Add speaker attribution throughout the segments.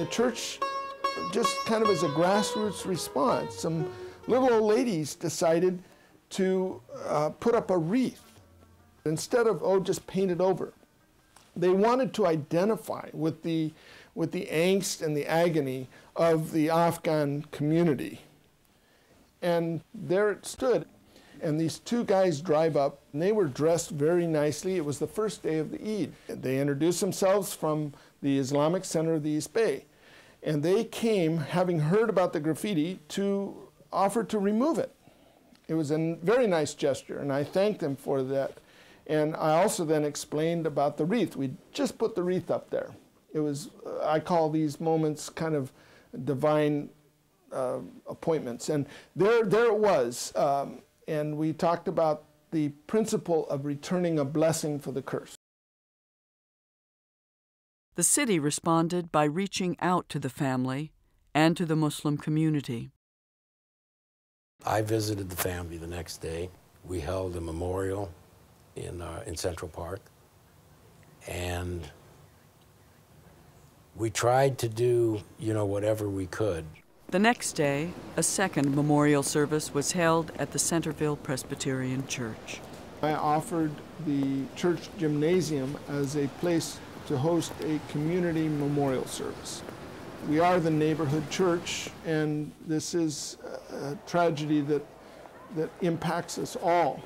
Speaker 1: church, just kind of as a grassroots response, some little old ladies decided to put up a wreath instead of, oh, just paint it over. They wanted to identify with the angst and the agony of the Afghan community. And there it stood. And these two guys drive up, and they were dressed very nicely. It was the first day of the Eid. They introduced themselves from the Islamic Center of the East Bay. And they came, having heard about the graffiti, to offer to remove it. It was a very nice gesture, and I thanked them for that. And I also then explained about the wreath. We just put the wreath up there. It was, I call these moments kind of divine appointments. And there it was. And we talked about the principle of returning a blessing for the curse.
Speaker 2: The city responded by reaching out to the family and to the Muslim community.
Speaker 3: I visited the family the next day. We held a memorial in Central Park, and we tried to do, whatever we could.
Speaker 2: The next day, a second memorial service was held at the Centerville Presbyterian Church.
Speaker 1: I offered the church gymnasium as a place to host a community memorial service. We are the neighborhood church, and this is a tragedy that impacts us all.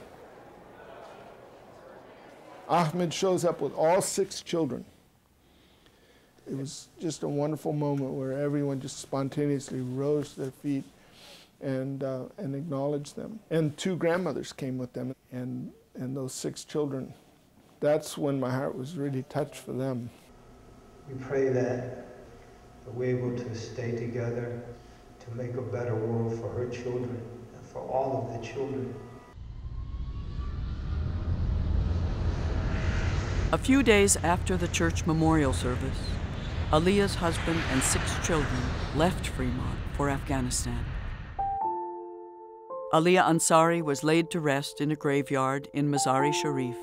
Speaker 1: Ahmed shows up with all 6 children. It was just a wonderful moment where everyone just spontaneously rose to their feet and acknowledged them. And 2 grandmothers came with them, and those 6 children. That's when my heart was really touched for them.
Speaker 4: We pray that we're able to stay together to make a better world for her children and for all of the children.
Speaker 2: A few days after the church memorial service, Alia's husband and 6 children left Fremont for Afghanistan. Alia Ansari was laid to rest in a graveyard in Mazar-e Sharif.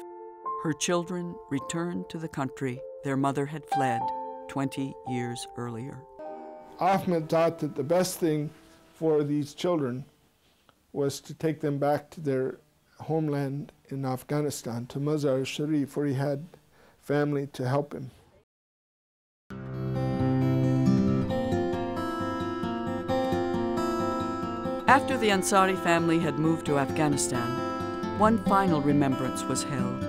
Speaker 2: Her children returned to the country their mother had fled 20 years earlier.
Speaker 1: Ahmed thought that the best thing for these children was to take them back to their homeland in Afghanistan, to Mazar-e Sharif, where he had family to help him.
Speaker 2: After the Ansari family had moved to Afghanistan, one final remembrance was held.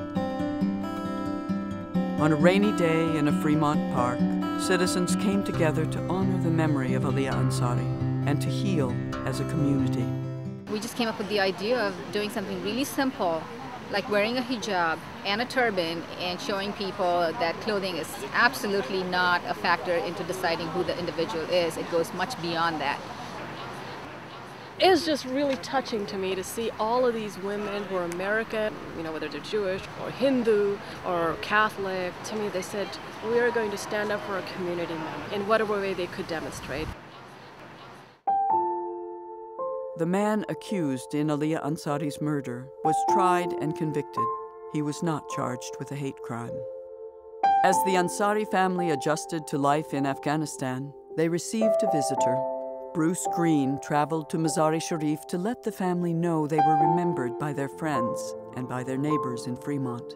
Speaker 2: On a rainy day in a Fremont park, citizens came together to honor the memory of Alia Ansari and to heal as a community.
Speaker 5: We just came up with the idea of doing something really simple, like wearing a hijab and a turban and showing people that clothing is absolutely not a factor into deciding who the individual is. It goes much beyond that.
Speaker 6: It's just really touching to me to see all of these women who are American, whether they're Jewish or Hindu or Catholic. To me, they said, we are going to stand up for our community member in whatever way they could demonstrate.
Speaker 2: The man accused in Alia Ansari's murder was tried and convicted. He was not charged with a hate crime. As the Ansari family adjusted to life in Afghanistan, they received a visitor. Bruce Green traveled to Mazar-e Sharif to let the family know they were remembered by their friends and by their neighbors in Fremont.